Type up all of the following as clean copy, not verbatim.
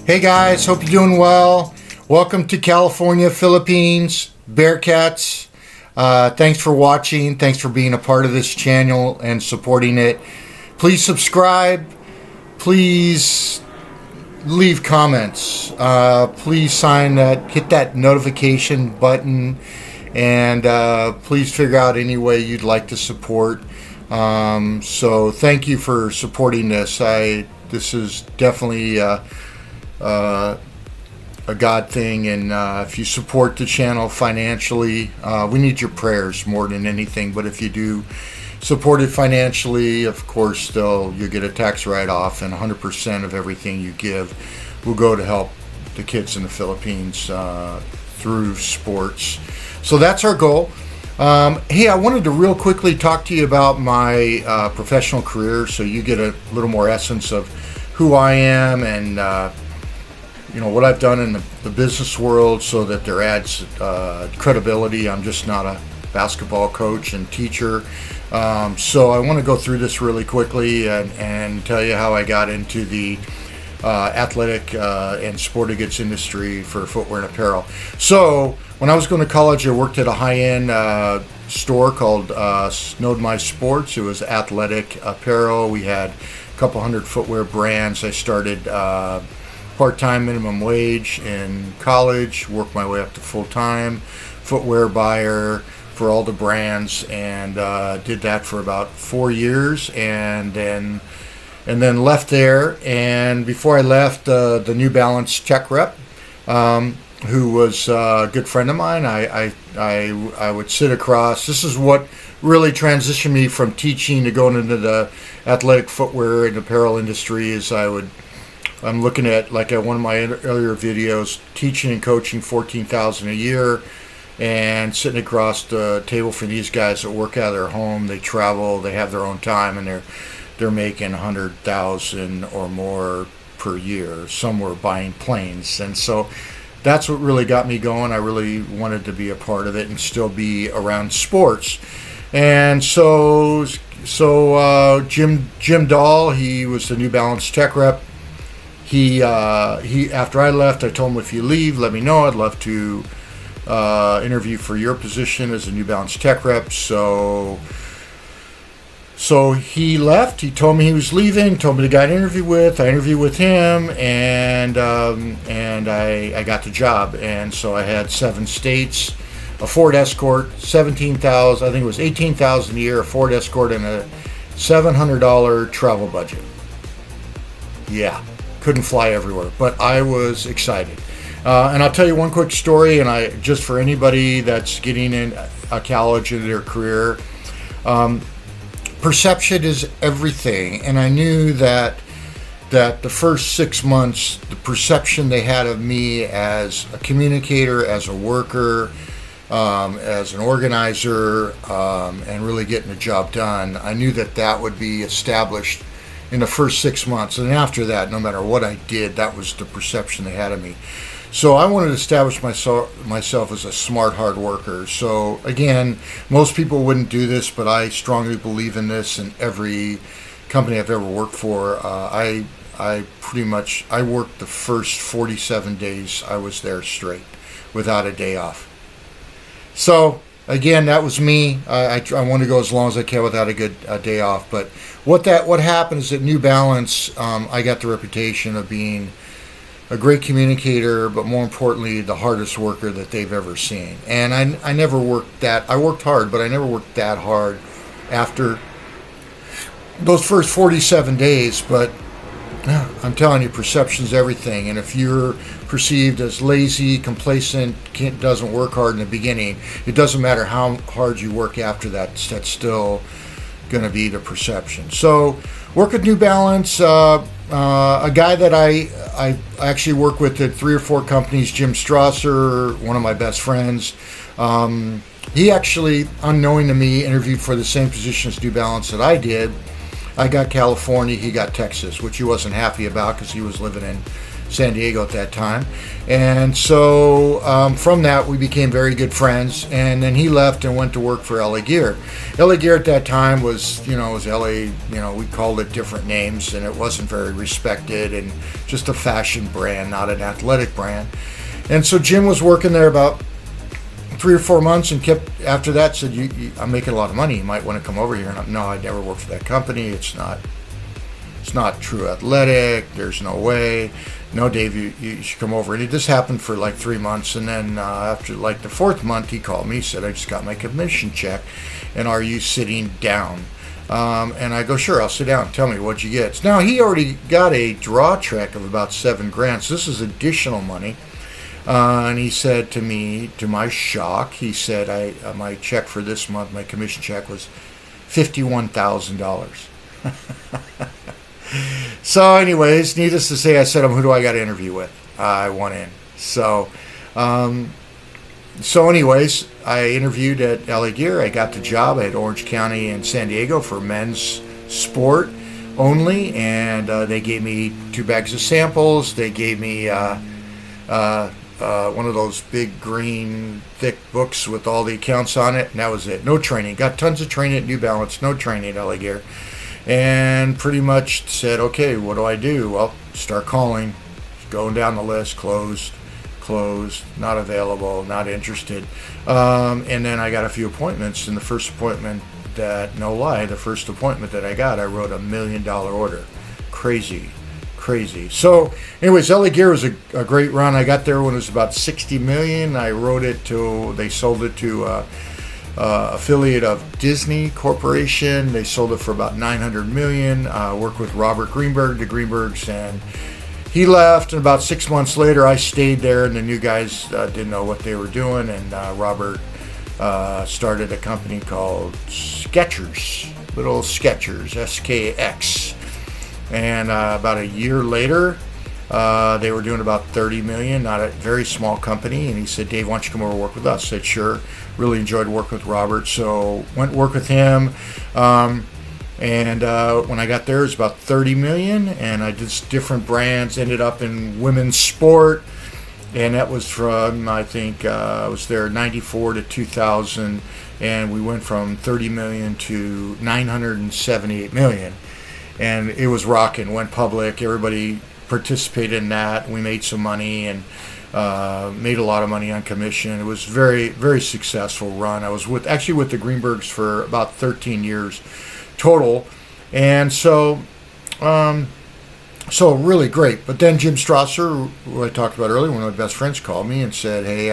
Hey guys, hope you're doing well. Welcome to California, Philippines, Bearcats. Thanks for watching. Thanks for being a part of this channel and supporting it. Please subscribe. Please leave comments. Please hit that notification button, and please figure out any way you'd like to support. So thank you for supporting this. This is definitely a God thing, and if you support the channel financially, we need your prayers more than anything. But if you do support it financially, of course, you'll get a tax write-off, and 100% of everything you give will go to help the kids in the Philippines through sports. So that's our goal. Hey, I wanted to real quickly talk to you about my professional career, so you get a little more essence of who I am and what I've done in the business world, so that there adds credibility. I'm just not a basketball coach and teacher. So I want to go through this really quickly and tell you how I got into the athletic and sporting goods industry for footwear and apparel. So when I was going to college, I worked at a high-end store called Snowed My Sports. It was athletic apparel. We had a couple hundred footwear brands. I started part-time minimum wage in college, worked my way up to full-time footwear buyer for all the brands, and did that for about 4 years, and then left there. And before I left, the New Balance tech rep, who was a good friend of mine, I would sit across. This is what really transitioned me from teaching to going into the athletic footwear and apparel industry. I'm looking at, like at one of my earlier videos, teaching and coaching $14,000 a year, and sitting across the table from these guys that work out of their home. They travel, they have their own time, and they're making $100,000 or more per year. Some were buying planes, and so that's what really got me going. I really wanted to be a part of it and still be around sports. And so Jim Dahl, he was the New Balance tech rep. He after I left, I told him, if you leave, let me know. I'd love to interview for your position as a New Balance tech rep. So he left. He told me he was leaving. Told me the guy to interview with. I interviewed with him, and I got the job. And so I had 7 states, a Ford Escort, $17,000. I think it was $18,000 a year, a Ford Escort, and a $700 travel budget. Yeah. Couldn't fly everywhere, but I was excited. And I'll tell you one quick story, and just for anybody that's getting in a college in their career, perception is everything. And I knew that the first 6 months, the perception they had of me as a communicator, as a worker, as an organizer, and really getting the job done, I knew that would be established in the first 6 months. And after that, no matter what I did, that was the perception they had of me. So I wanted to establish myself as a smart, hard worker. So again, most people wouldn't do this, but I strongly believe in this. In every company I've ever worked for, I worked the first 47 days I was there straight, without a day off. So again, that was me. I want to go as long as I can without a day off. But what happened is at New Balance, I got the reputation of being a great communicator, but more importantly, the hardest worker that they've ever seen. And I never worked I worked hard, but I never worked that hard after those first 47 days. But I'm telling you, perception's everything. And if you're perceived as lazy, complacent, doesn't work hard in the beginning, it doesn't matter how hard you work after that. That's still going to be the perception. So work at New Balance. A guy that I actually work with at 3 or 4 companies, Jim Strasser, one of my best friends. He actually, unknowing to me, interviewed for the same position as New Balance that I did. I got California, he got Texas, which he wasn't happy about because he was living in San Diego at that time. And so from that, we became very good friends. And then he left and went to work for LA Gear. LA Gear at that time was LA, we called it different names, and it wasn't very respected, and just a fashion brand, not an athletic brand. And so Jim was working there about 3 or 4 months, and kept after that said, I'm making a lot of money. You might want to come over here. And no, I'd never worked for that company. It's not True Athletic. There's no way. No, Dave, you should come over. And this happened for like 3 months. And then after like the 4th month, he called me. He said, I just got my commission check. And are you sitting down? And I go, sure, I'll sit down. Tell me, what'd you get? Now, he already got a draw check of about $7,000. So this is additional money. And he said to me, to my shock, he said, my check for this month, my commission check was $51,000. So anyways, needless to say, I said, who do I got to interview with? I want in. So anyways, I interviewed at LA Gear. I got the job at Orange County in San Diego for men's sport only. And they gave me 2 bags of samples. They gave me one of those big green thick books with all the accounts on it. And that was it. No training. Got tons of training at New Balance. No training at LA Gear. And pretty much said, okay, what do I do? Well, start calling, going down the list, closed, not available, not interested. And then I got a few appointments. And the first appointment the first appointment that I got, I wrote $1 million order. Crazy. So anyways, LA Gear was a great run. I got there when it was about $60 million. I wrote it they sold it to affiliate of Disney Corporation. They sold it for about $900 million. Worked with Robert Greenberg, the Greenbergs, and he left. And about 6 months later, I stayed there, and the new guys didn't know what they were doing. And Robert started a company called Skechers, little Skechers, SKX. And about a year later, they were doing about $30 million, not a very small company. And he said, Dave, why don't you come over and work with us? I said, sure. Really enjoyed working with Robert. So went work with him. And when I got there, it was about $30 million. And I did different brands, ended up in women's sport. And that was from, I think, I was there 94 to 2000. And we went from $30 million to $978 million. And it was rocking, went public. Everybody participated in that. We made some money and made a lot of money on commission. It was very, very successful run. I was with the Greenbergs for about 13 years total. And so really great. But then Jim Strasser, who I talked about earlier, one of my best friends, called me and said, hey,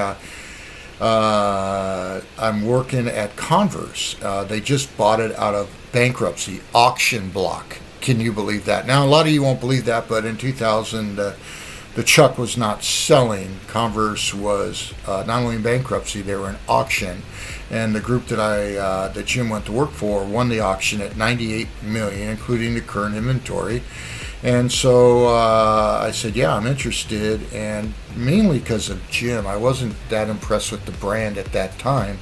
I'm working at Converse. They just bought it out of bankruptcy, auction block. Can you believe that? Now, a lot of you won't believe that, but in 2000, the Chuck was not selling. Converse was not only in bankruptcy, they were in auction. And the group that Jim went to work for won the auction at $98 million, including the current inventory. And so I said, yeah, I'm interested. And mainly because of Jim. I wasn't that impressed with the brand at that time.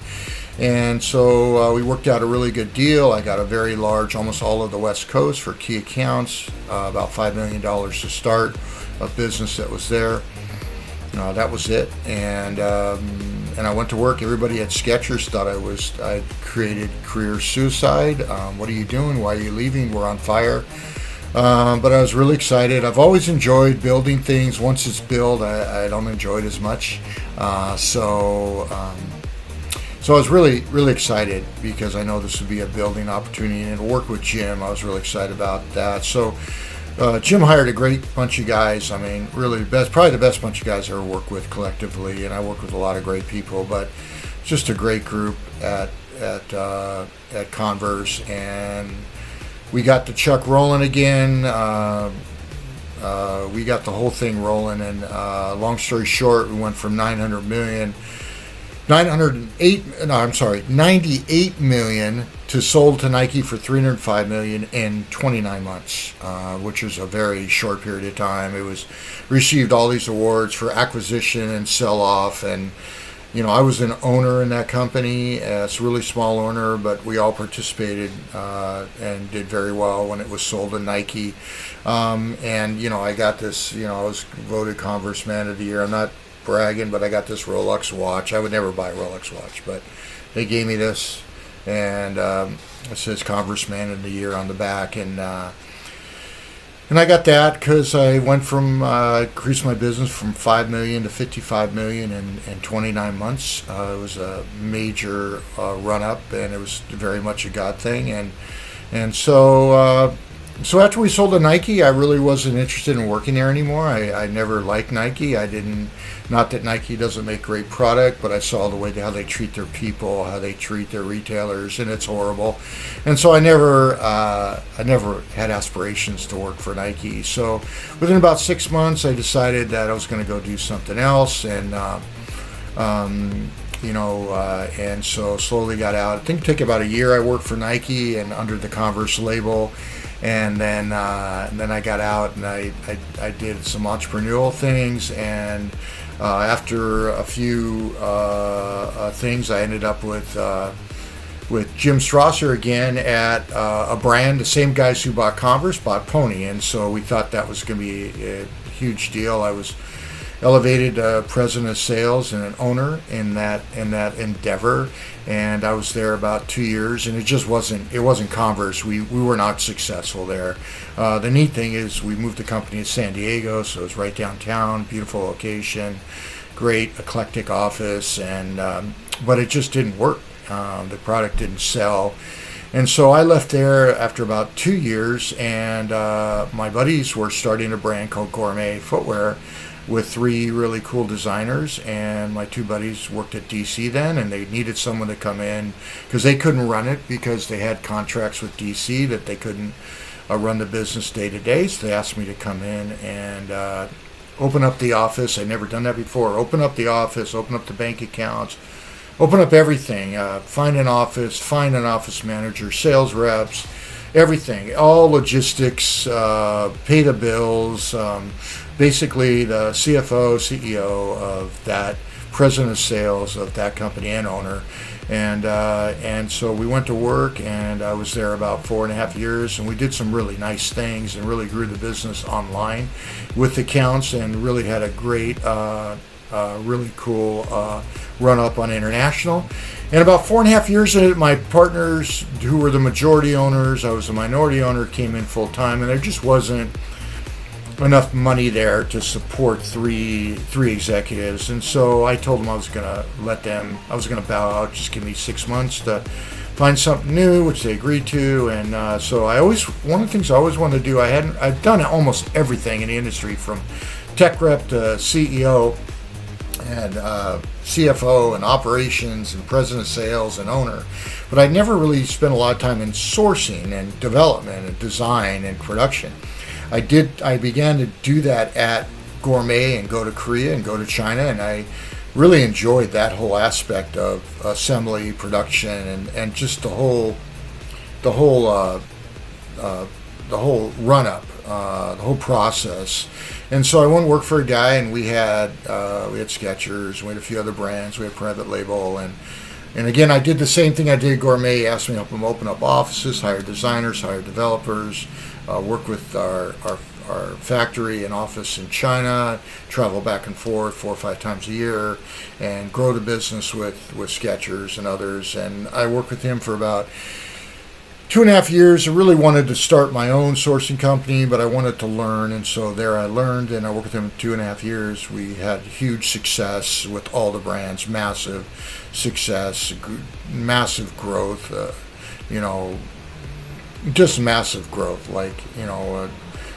And so we worked out a really good deal. I got a very large, almost all of the West Coast for key accounts, about $5 million to start a business that was there. That was it. And I went to work. Everybody at Skechers thought I created career suicide. What are you doing? Why are you leaving? We're on fire. But I was really excited. I've always enjoyed building things. Once it's built, I don't enjoy it as much. So I was really, really excited because I know this would be a building opportunity, and to work with Jim, I was really excited about that. So Jim hired a great bunch of guys. I mean, really probably the best bunch of guys I ever worked with collectively, and I worked with a lot of great people, but just a great group at Converse, and we got the Chuck rolling again. We got the whole thing rolling, and long story short, we went from $98 million to sold to Nike for $305 million in 29 months, which was a very short period of time. It was received all these awards for acquisition and sell-off, and I was an owner in that company. It's a really small owner, but we all participated and did very well when it was sold to Nike. And I got this. I was voted Converse Man of the Year. I'm not bragging, but I got this Rolex watch. I would never buy a Rolex watch, but they gave me this, and it says Converse Man of the Year on the back, and I got that because I went from increased my business from 5 million to 55 million in 29 months. It was a major run up, and it was very much a God thing. And so after we sold to Nike, I really wasn't interested in working there anymore. I never liked Nike. I didn't. Not that Nike doesn't make great product, but I saw the way how they treat their people, how they treat their retailers, and it's horrible. And so I never had aspirations to work for Nike. So within about 6 months, I decided that I was going to go do something else, and and so slowly got out. I think it took about a year. I worked for Nike and under the Converse label. And then I got out, and I did some entrepreneurial things, and after a few things, I ended up with Jim Strasser again at a brand. The same guys who bought Converse bought Pony, and so we thought that was going to be a huge deal. I was elevated president of sales and an owner in that endeavor, and I was there about 2 years, and it wasn't Converse. We were not successful there. The neat thing is we moved the company to San Diego, so it was right downtown, beautiful location, great eclectic office, and but it just didn't work. The product didn't sell. And so I left there after about 2 years, and my buddies were starting a brand called Gourmet Footwear with 3 really cool designers, and my 2 buddies worked at DC then, and they needed someone to come in because they couldn't run it because they had contracts with DC that they couldn't run the business day to day. So they asked me to come in and open up the office. I'd never done that before. Open up the office, open up the bank accounts, open up everything, find an office manager, sales reps, everything, all logistics, pay the bills, basically the CFO, CEO of that, president of sales of that company and owner. And so we went to work, and I was there about 4.5 years, and we did some really nice things and really grew the business online with accounts, and really had a great, really cool run up on international. And about 4.5 years in it, my partners, who were the majority owners, I was a minority owner, came in full time, and there just wasn't enough money there to support three executives. And so I told them I was going to bow out, just give me 6 months to find something new, which they agreed to. And so one of the things I always wanted to do, I've done almost everything in the industry, from tech rep to CEO and CFO and operations and president of sales and owner, but I never really spent a lot of time in sourcing and development and design and production. I began to do that at Gourmet and go to Korea and go to China, and I really enjoyed that whole aspect of assembly, production, and just the whole run up, the whole process. And so I went and worked for a guy, and we had Skechers, we had a few other brands, we had private label, and again, I did the same thing I did at Gourmet. He asked me to help him open up offices, hire designers, hire developers, work with our factory and office in China, travel back and forth 4 or 5 times a year, and grow the business with Skechers and others. And I worked with him for about 2.5 years. I really wanted to start my own sourcing company, but I wanted to learn, and so there I learned, and I worked with him 2.5 years. We had huge success with all the brands, massive success, massive growth, just massive growth.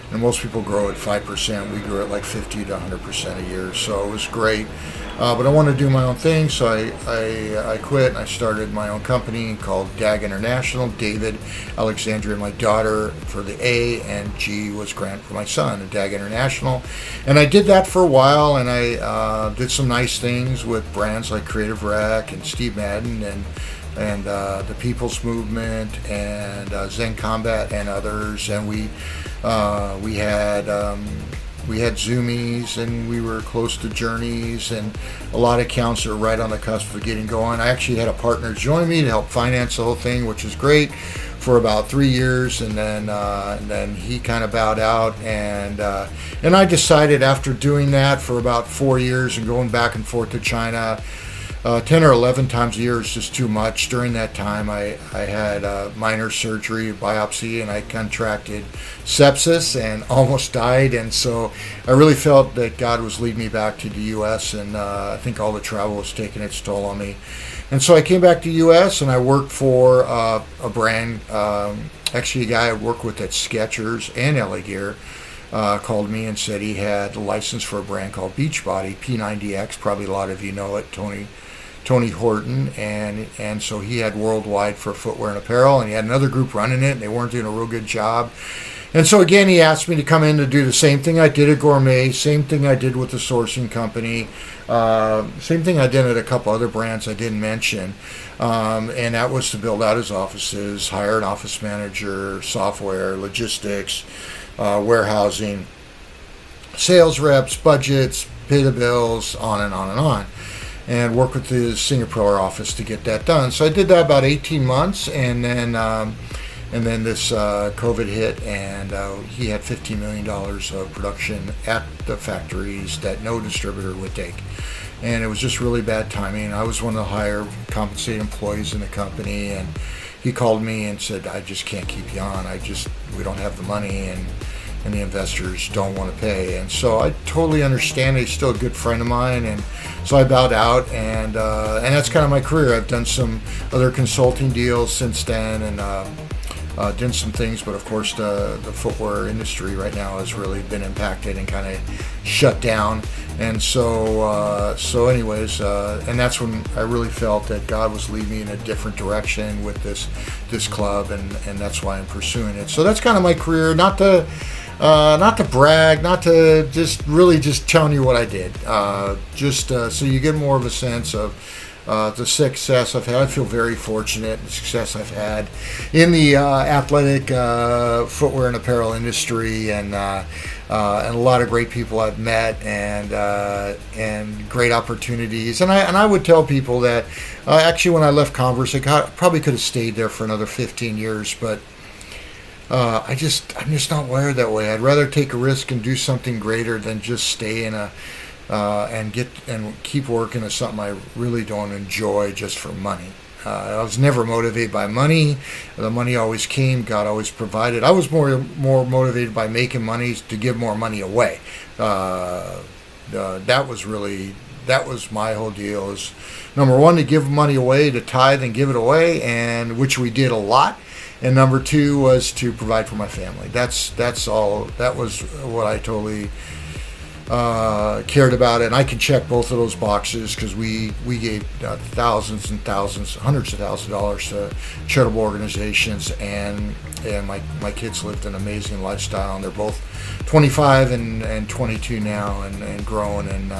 And most people grow at 5%. We grew at like 50 to 100% a year, so it was great. But I wanted to do my own thing, so I quit and I started my own company called DAG International. David, Alexandria, my daughter, for the A, and G was Grant for my son, at DAG International. And I did that for a while, and I did some nice things with brands like Creative Rec and Steve Madden and the People's Movement and Zen Combat and others. And we had we had Zoomies, and we were close to Journeys, and a lot of accounts that were right on the cusp of getting going. I actually had a partner join me to help finance the whole thing, which was great, for about 3 years, and then he kind of bowed out, and I decided after doing that for about 4 years and going back and forth to China 10 or 11 times a year is just too much. During that time, I had minor surgery, biopsy, and I contracted sepsis and almost died. And so I really felt that God was leading me back to the U.S., and I think all the travel was taking its toll on me. And so I came back to the U.S., and I worked for a brand, actually a guy I worked with at Skechers and LA Gear, called me and said he had a license for a brand called Beachbody, P90X. Probably a lot of you know it, Tony Horton, and so he had worldwide for footwear and apparel, and he had another group running it, and they weren't doing a real good job. And so again, he asked me to come in to do the same thing I did at Gourmet, same thing I did with the sourcing company, same thing I did at a couple other brands I didn't mention, and that was to build out his offices, hire an office manager, software, logistics, warehousing, sales reps, budgets, pay the bills, on and on and on, and work with the Singapore office to get that done. So I did that about 18 months, and then this COVID hit, and he had $15 million of production at the factories that no distributor would take. And it was just really bad timing. I was one of the higher compensated employees in the company, and he called me and said, I just can't keep you on. We don't have the money, and the investors don't want to pay. And so I totally understand. He's still a good friend of mine, and so I bowed out, and that's kind of my career. I've done some other consulting deals since then, and done some things, but of course the footwear industry right now has really been impacted and kind of shut down. And so anyways, and that's when I really felt that God was leading me in a different direction with this club, and that's why I'm pursuing it. So that's kind of my career. Not to brag, not to just telling you what I did, so you get more of a sense of the success I've had. I feel very fortunate, the success I've had in the athletic footwear and apparel industry, and a lot of great people I've met, and great opportunities. And I would tell people that actually when I left Converse, I probably could have stayed there for another 15 years, but I'm just not wired that way. I'd rather take a risk and do something greater than just stay in and keep working at something I really don't enjoy just for money. I was never motivated by money. The money always came. God always provided. I was more motivated by making money to give more money away. That was my whole deal. Is number one, to give money away, to tithe and give it away, and which we did a lot. And number two was to provide for my family. That's all. That was what I totally cared about, and I can check both of those boxes because we gave thousands and thousands, hundreds of thousands of dollars to charitable organizations, and my kids lived an amazing lifestyle, and they're both 25 and 22 now, and growing, and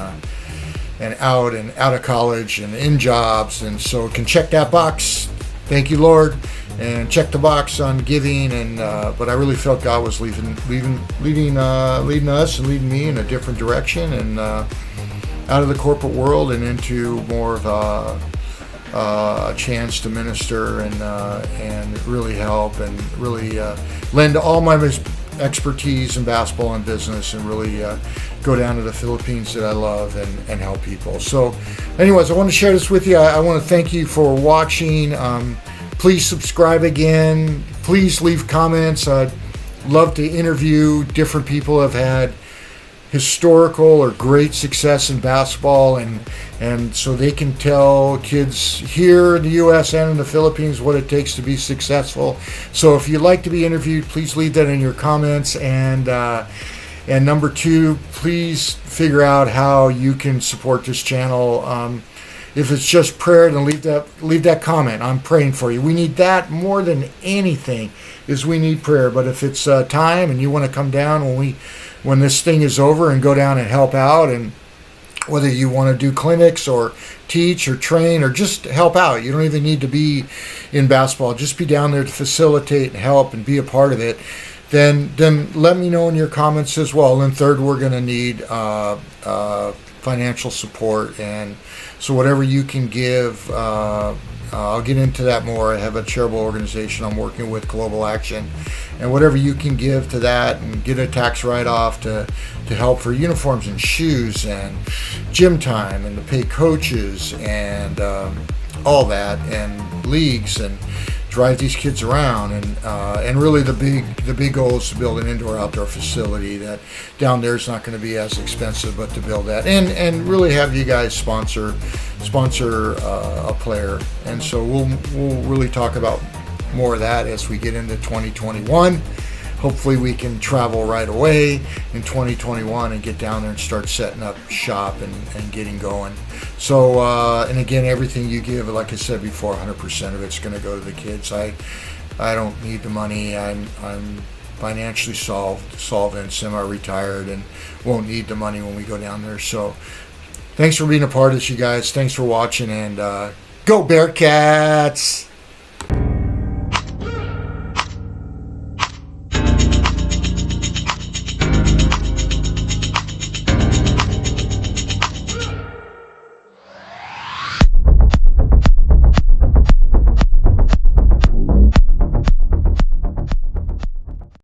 out of college and in jobs, and so can check that box. Thank you, Lord. And check the box on giving, but I really felt God was leading us and leading me in a different direction, and out of the corporate world and into more of a chance to minister and really help and really lend all my expertise in basketball and business, and really go down to the Philippines that I love and help people. So anyways, I want to share this with you. I want to thank you for watching. Please subscribe again. Please leave comments. I'd love to interview different people who have had historical or great success in basketball, and so they can tell kids here in the U.S. and in the Philippines what it takes to be successful. So if you'd like to be interviewed, please leave that in your comments. And number two, please figure out how you can support this channel. If it's just prayer, then leave that comment. I'm praying for you. We need that more than anything. Is we need prayer. But if it's time and you want to come down when this thing is over and go down and help out, and whether you want to do clinics or teach or train or just help out, you don't even need to be in basketball. Just be down there to facilitate and help and be a part of it. then let me know in your comments as well. And third, we're going to need financial support, and so whatever you can give, I'll get into that more. I have a charitable organization I'm working with, Global Action, and whatever you can give to that and get a tax write-off to help for uniforms and shoes and gym time and to pay coaches and all that, and leagues, and drive these kids around, and really the big goal is to build an indoor-outdoor facility that down there is not going to be as expensive, but to build that and really have you guys sponsor a player. And so we'll really talk about more of that as we get into 2021. Hopefully we can travel right away in 2021 and get down there and start setting up shop and getting going. So, and again, everything you give, like I said before, 100% of it's going to go to the kids. I don't need the money. I'm financially solvent, semi-retired, and won't need the money when we go down there. So thanks for being a part of this, you guys. Thanks for watching, and go Bearcats!